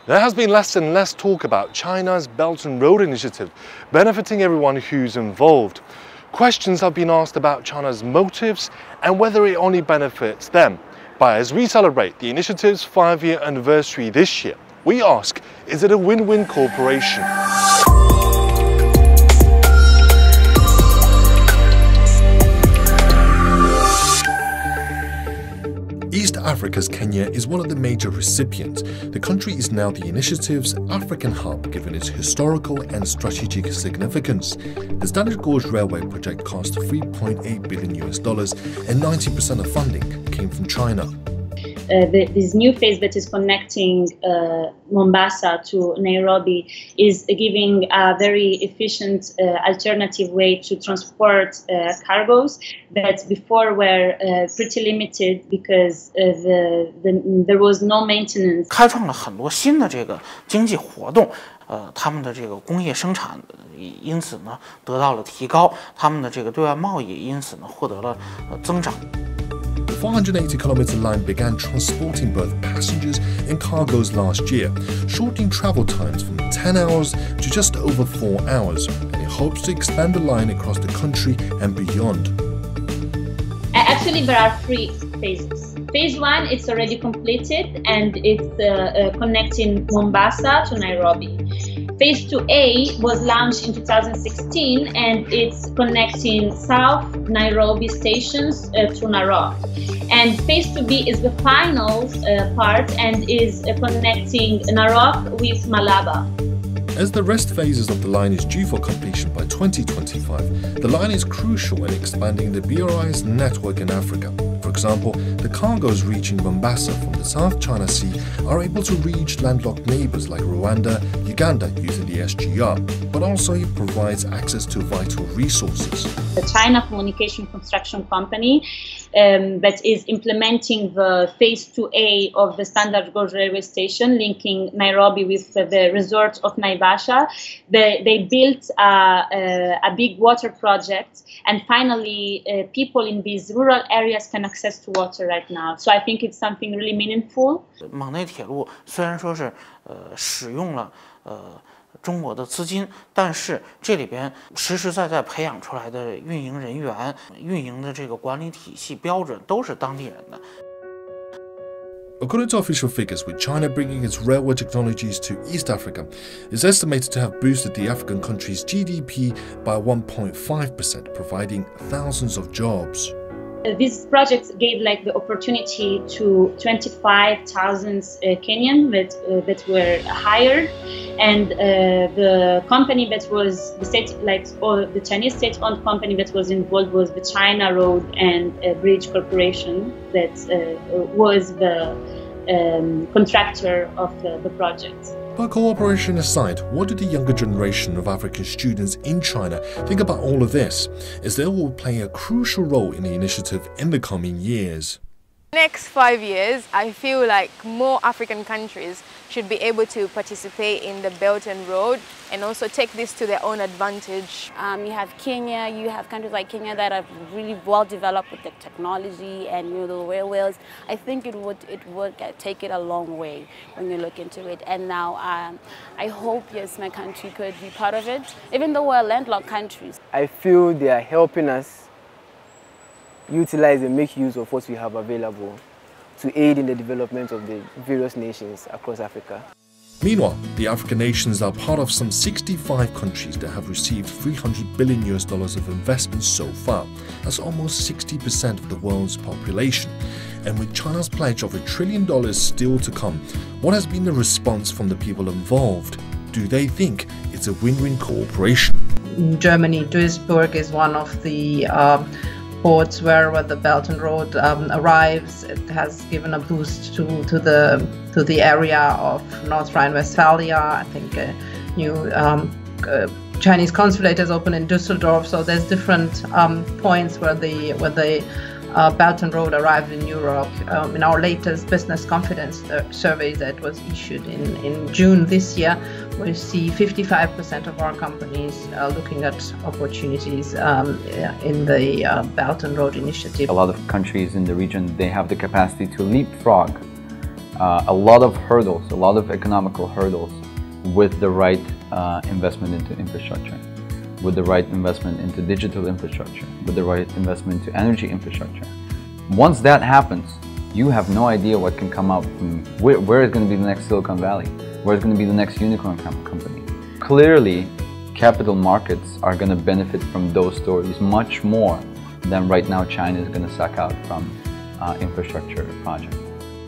There has been less and less talk about China's Belt and Road Initiative benefiting everyone who's involved. Questions have been asked about China's motives and whether it only benefits them. But as we celebrate the initiative's 5-year anniversary this year, we ask, is it a win-win cooperation? East Africa's Kenya is one of the major recipients. The country is now the initiative's African hub, given its historical and strategic significance. The Standard Gauge Railway project cost $3.8 billion, and 90% of funding came from China. This new phase that is connecting Mombasa to Nairobi is giving a very efficient alternative way to transport cargoes that before were pretty limited because there was no maintenance. 开创了很多新的这个经济活动，他们的这个工业生产因此呢得到了提高，他们的这个对外贸易因此呢获得了增长。 The 480-kilometer line began transporting both passengers and cargoes last year, shortening travel times from 10 hours to just over 4 hours, and it hopes to expand the line across the country and beyond. Actually, there are 3 phases. Phase 1, it's already completed and it's connecting Mombasa to Nairobi. Phase 2A was launched in 2016 and it's connecting South Nairobi stations to Narok. And Phase 2B is the final part and is connecting Narok with Malaba. As the rest phases of the line is due for completion by 2025, the line is crucial in expanding the BRI's network in Africa. For example, the cargoes reaching Mombasa from the South China Sea are able to reach landlocked neighbors like Rwanda, Uganda using the SGR, but also it provides access to vital resources. The China Communication Construction Company that is implementing the Phase 2A of the Standard Gauge Railway Station linking Nairobi with the resort of Naivasha. They built a big water project, and finally people in these rural areas can access to water right now. So I think it's something really meaningful. 蒙内铁路虽然说是使用了中国的资金，但是这里边实实在在培养出来的运营人员、运营的这个管理体系标准都是当地人的。 According to official figures, with China bringing its railway technologies to East Africa, is estimated to have boosted the African country's GDP by 1.5%, providing thousands of jobs. This project gave the opportunity to 25,000 Kenyan that were hired, and the company that was the state, the Chinese state-owned company that was involved was the China Road and Bridge Corporation that was the contractor of the project. But cooperation aside, what do the younger generation of African students in China think about all of this, as they will play a crucial role in the initiative in the coming years? Next 5 years, I feel like more African countries should be able to participate in the Belt and Road and also take this to their own advantage. You have Kenya, you have countries like Kenya that are really well developed with the technology and the railways. I think it would take it a long way when you look into it. And now I hope, yes, my country could be part of it, even though we're landlocked countries. I feel they are helping us utilize and make use of what we have available to aid in the development of the various nations across Africa. Meanwhile, the African nations are part of some 65 countries that have received $300 billion of investments so far. That's almost 60% of the world's population. And with China's pledge of $1 trillion still to come, what has been the response from the people involved? Do they think it's a win-win cooperation? In Germany, Duisburg is one of the ports where the Belt and Road arrives. It has given a boost to the area of North Rhine-Westphalia. I think a new Chinese consulate is open in Düsseldorf. So there's different points where the Belt and Road arrived in Europe. In our latest business confidence survey that was issued in June this year, we see 55% of our companies looking at opportunities in the Belt and Road Initiative. A lot of countries in the region, they have the capacity to leapfrog a lot of hurdles, a lot of economical hurdles with the right investment into infrastructure, with the right investment into digital infrastructure, with the right investment into energy infrastructure. Once that happens, you have no idea what can come out from where is going to be the next Silicon Valley, where is going to be the next unicorn company. Clearly, capital markets are going to benefit from those stories much more than right now China is going to suck out from infrastructure projects.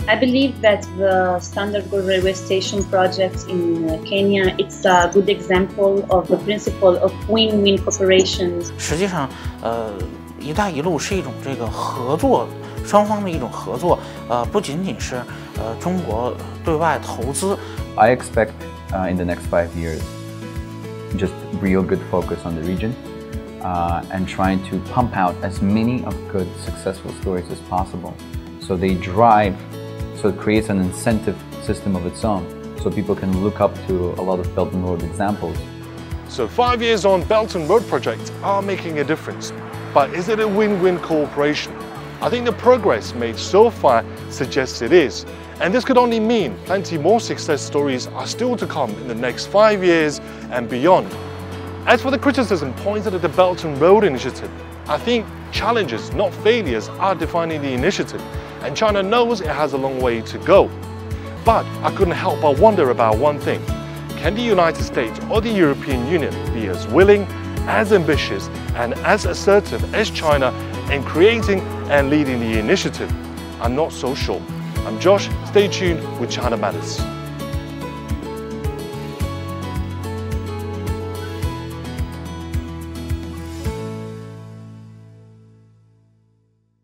I believe that the Standard Gauge railway station project in Kenya, it's a good example of the principle of win-win cooperation. 实际上，一带一路是一种这个合作，双方的一种合作，不仅仅是中国对外投资。I expect in the next 5 years, just real good focus on the region and trying to pump out as many of good successful stories as possible. So they drive, so it creates an incentive system of its own, so people can look up to a lot of Belt and Road examples. So 5 years on, Belt and Road projects are making a difference. But is it a win-win cooperation? I think the progress made so far suggests it is. And this could only mean plenty more success stories are still to come in the next 5 years and beyond. As for the criticism pointed at the Belt and Road Initiative, I think challenges, not failures, are defining the initiative, and China knows it has a long way to go. But I couldn't help but wonder about one thing. Can the United States or the European Union be as willing, as ambitious, and as assertive as China in creating and leading the initiative? I'm not so sure. I'm Josh, stay tuned with China Matters.